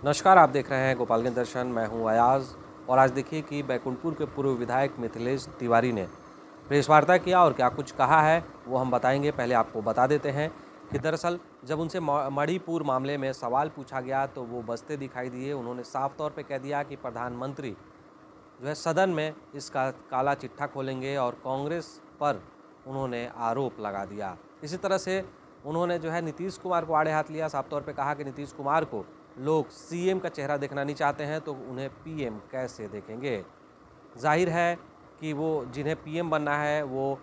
नमस्कार, आप देख रहे हैं गोपालगंज दर्शन। मैं हूं अयाज और आज देखिए कि बैकुंठपुर के पूर्व विधायक मिथिलेश तिवारी ने प्रेस वार्ता किया और क्या कुछ कहा है वो हम बताएंगे। पहले आपको बता देते हैं कि दरअसल जब उनसे मणिपुर मामले में सवाल पूछा गया तो वो बचते दिखाई दिए। उन्होंने साफ तौर पे कह दिया कि प्रधानमंत्री जो है सदन में इसका काला चिट्ठा खोलेंगे और कांग्रेस पर उन्होंने आरोप लगा दिया। इसी तरह से उन्होंने जो है नीतीश कुमार को आड़े हाथ लिया। साफ तौर पे कहा कि नीतीश कुमार को लोग सीएम का चेहरा देखना नहीं चाहते हैं तो उन्हें पीएम कैसे देखेंगे। जाहिर है कि वो जिन्हें पीएम बनना है वो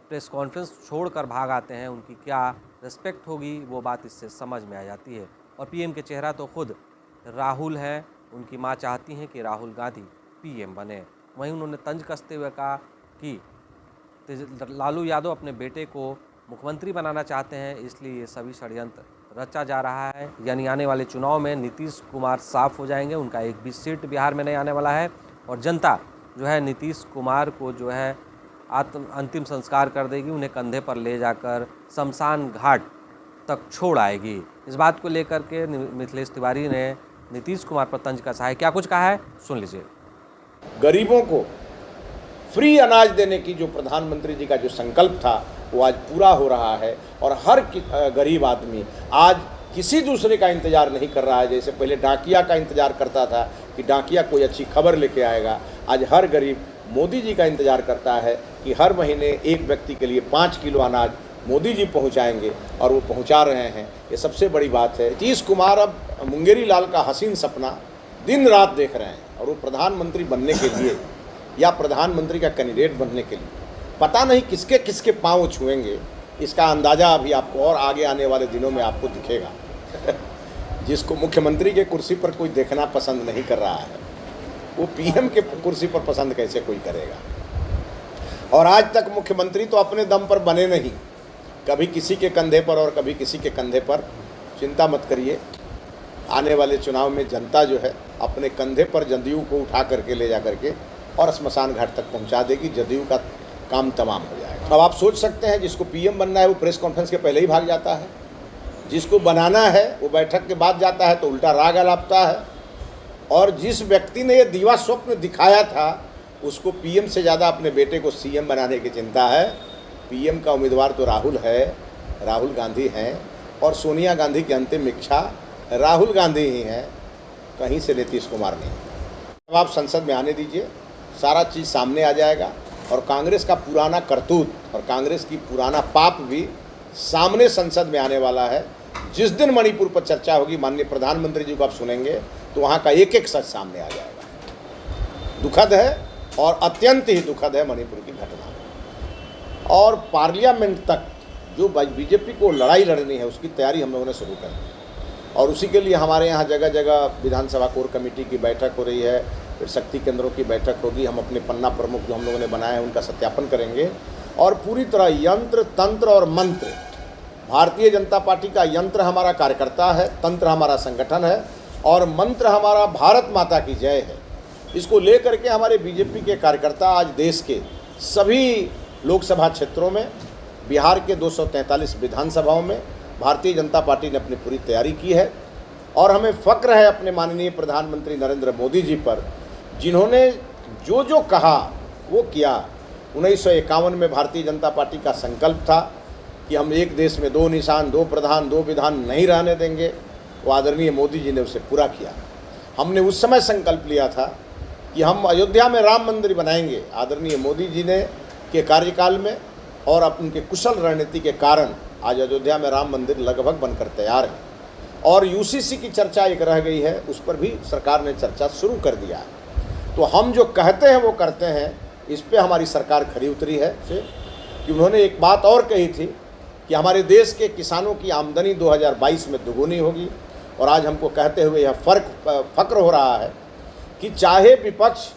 प्रेस कॉन्फ्रेंस छोड़कर भाग आते हैं, उनकी क्या रिस्पेक्ट होगी वो बात इससे समझ में आ जाती है। और पीएम के चेहरा तो खुद राहुल है, उनकी मां चाहती हैं कि राहुल गांधी पीएम बने। वहीं उन्होंने तंज कसते हुए कहा कि लालू यादव अपने बेटे को मुख्यमंत्री बनाना चाहते हैं, इसलिए ये सभी षड्यंत्र रचा जा रहा है। यानी आने वाले चुनाव में नीतीश कुमार साफ हो जाएंगे, उनका एक भी सीट बिहार में नहीं आने वाला है और जनता जो है नीतीश कुमार को जो है अंतिम संस्कार कर देगी, उन्हें कंधे पर ले जाकर शमशान घाट तक छोड़ आएगी। इस बात को लेकर के मिथिलेश तिवारी ने नीतीश कुमार पर तंज कसा है। क्या कुछ कहा है सुन लीजिए। गरीबों को फ्री अनाज देने की जो प्रधानमंत्री जी का जो संकल्प था वो आज पूरा हो रहा है और हर गरीब आदमी आज किसी दूसरे का इंतज़ार नहीं कर रहा है। जैसे पहले डाकिया का इंतज़ार करता था कि डाकिया कोई अच्छी खबर लेके आएगा, आज हर गरीब मोदी जी का इंतज़ार करता है कि हर महीने एक व्यक्ति के लिए 5 किलो अनाज मोदी जी पहुंचाएंगे और वो पहुंचा रहे हैं। ये सबसे बड़ी बात है। नीतीश कुमार अब मुंगेरी लाल का हसीन सपना दिन रात देख रहे हैं और वो प्रधानमंत्री बनने के लिए या प्रधानमंत्री का कैंडिडेट बनने के लिए पता नहीं किसके किसके पांव छुएंगे, इसका अंदाज़ा अभी आपको और आगे आने वाले दिनों में आपको दिखेगा। जिसको मुख्यमंत्री के कुर्सी पर कोई देखना पसंद नहीं कर रहा है वो पीएम के कुर्सी पर पसंद कैसे कोई करेगा। और आज तक मुख्यमंत्री तो अपने दम पर बने नहीं, कभी किसी के कंधे पर और कभी किसी के कंधे पर। चिंता मत करिए, आने वाले चुनाव में जनता जो है अपने कंधे पर जदयू को उठा करके ले जा करके और स्मशान घाट तक पहुंचा देगी। जदयू का काम तमाम हो जाएगा। अब आप सोच सकते हैं जिसको पीएम बनना है वो प्रेस कॉन्फ्रेंस के पहले ही भाग जाता है, जिसको बनाना है वो बैठक के बाद जाता है तो उल्टा राग अलापता है। और जिस व्यक्ति ने ये दीवा स्वप्न दिखाया था उसको पीएम से ज़्यादा अपने बेटे को सीएम बनाने की चिंता है। पीएम का उम्मीदवार तो राहुल है, राहुल गांधी हैं और सोनिया गांधी की अंतिम इच्छा राहुल गांधी ही हैं, कहीं से नीतीश कुमार नहीं। अब आप संसद में आने दीजिए, सारा चीज़ सामने आ जाएगा और कांग्रेस का पुराना करतूत और कांग्रेस की पुराना पाप भी सामने संसद में आने वाला है। जिस दिन मणिपुर पर चर्चा होगी माननीय प्रधानमंत्री जी को आप सुनेंगे तो वहाँ का एक एक सच सामने आ जाएगा। दुखद है और अत्यंत ही दुखद है मणिपुर की घटना। और पार्लियामेंट तक जो बीजेपी को लड़ाई लड़नी है उसकी तैयारी हम लोगों ने शुरू कर दी और उसी के लिए हमारे यहाँ जगह जगह विधानसभा कोर कमेटी की बैठक हो रही है, फिर शक्ति केंद्रों की बैठक होगी। हम अपने पन्ना प्रमुख जो हम लोगों ने बनाए हैं उनका सत्यापन करेंगे और पूरी तरह यंत्र तंत्र और मंत्र, भारतीय जनता पार्टी का यंत्र हमारा कार्यकर्ता है, तंत्र हमारा संगठन है और मंत्र हमारा भारत माता की जय है। इसको लेकर के हमारे बीजेपी के कार्यकर्ता आज देश के सभी लोकसभा क्षेत्रों में, बिहार के 243 विधानसभाओं में भारतीय जनता पार्टी ने अपनी पूरी तैयारी की है। और हमें फ़क्र है अपने माननीय प्रधानमंत्री नरेंद्र मोदी जी पर, जिन्होंने जो जो कहा वो किया। 1951 में भारतीय जनता पार्टी का संकल्प था कि हम एक देश में 2 निशान, 2 प्रधान, 2 विधान नहीं रहने देंगे, वो आदरणीय मोदी जी ने उसे पूरा किया। हमने उस समय संकल्प लिया था कि हम अयोध्या में राम मंदिर बनाएंगे। आदरणीय मोदी जी ने के कार्यकाल में और उनके कुशल रणनीति के कारण आज अयोध्या में राम मंदिर लगभग बनकर तैयार है। और यूसीसी की चर्चा एक रह गई है, उस पर भी सरकार ने चर्चा शुरू कर दिया है। तो हम जो कहते हैं वो करते हैं, इस पे हमारी सरकार खरी उतरी है कि उन्होंने एक बात और कही थी कि हमारे देश के किसानों की आमदनी 2022 में दुगुनी होगी। और आज हमको कहते हुए यह फ़क्र हो रहा है कि चाहे विपक्ष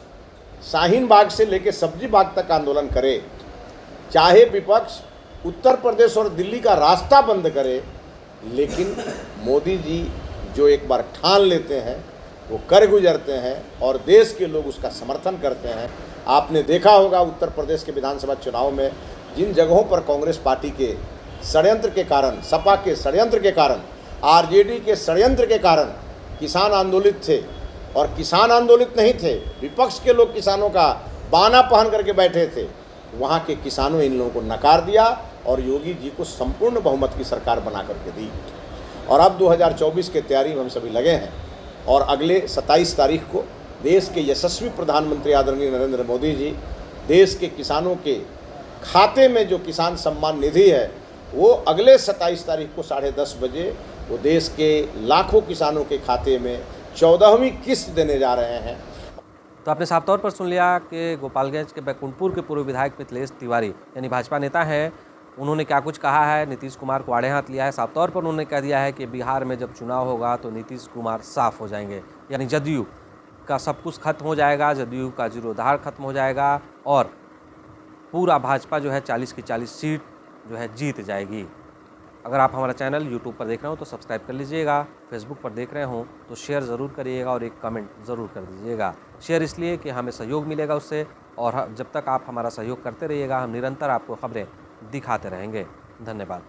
शाहीन बाग से लेकर सब्जी बाग तक आंदोलन करे, चाहे विपक्ष उत्तर प्रदेश और दिल्ली का रास्ता बंद करे, लेकिन मोदी जी जो एक बार ठान लेते हैं वो कर गुजरते हैं और देश के लोग उसका समर्थन करते हैं। आपने देखा होगा उत्तर प्रदेश के विधानसभा चुनाव में जिन जगहों पर कांग्रेस पार्टी के षड्यंत्र के कारण, सपा के षड्यंत्र के कारण, आरजेडी के षड्यंत्र के कारण किसान आंदोलित थे और किसान आंदोलित नहीं थे, विपक्ष के लोग किसानों का बाना पहन करके बैठे थे, वहाँ के किसानों इन लोगों को नकार दिया और योगी जी को संपूर्ण बहुमत की सरकार बना करके दी। और अब 2024 के तैयारी में हम सभी लगे हैं और अगले 27 तारीख को देश के यशस्वी प्रधानमंत्री आदरणीय नरेंद्र मोदी जी देश के किसानों के खाते में जो किसान सम्मान निधि है वो अगले 27 तारीख को 10:30 बजे वो देश के लाखों किसानों के खाते में 14वीं किस्त देने जा रहे हैं। तो आपने साफ तौर पर सुन लिया कि गोपालगंज के बैकुंठपुर के पूर्व विधायक मिथिलेश तिवारी यानी भाजपा नेता हैं, उन्होंने क्या कुछ कहा है। नीतीश कुमार को आड़े हाथ लिया है। साफ तौर पर उन्होंने कह दिया है कि बिहार में जब चुनाव होगा तो नीतीश कुमार साफ हो जाएंगे, यानी जदयू का सब कुछ खत्म हो जाएगा, जदयू का जीरोधार खत्म हो जाएगा और पूरा भाजपा जो है 40 की 40 सीट जो है जीत जाएगी। अगर आप हमारा चैनल यूट्यूब पर देख रहे हो तो सब्सक्राइब कर लीजिएगा, फेसबुक पर देख रहे हो तो शेयर ज़रूर करिएगा और एक कमेंट ज़रूर कर दीजिएगा। शेयर इसलिए कि हमें सहयोग मिलेगा उससे, और जब तक आप हमारा सहयोग करते रहिएगा हम निरंतर आपको खबरें दिखाते रहेंगे। धन्यवाद।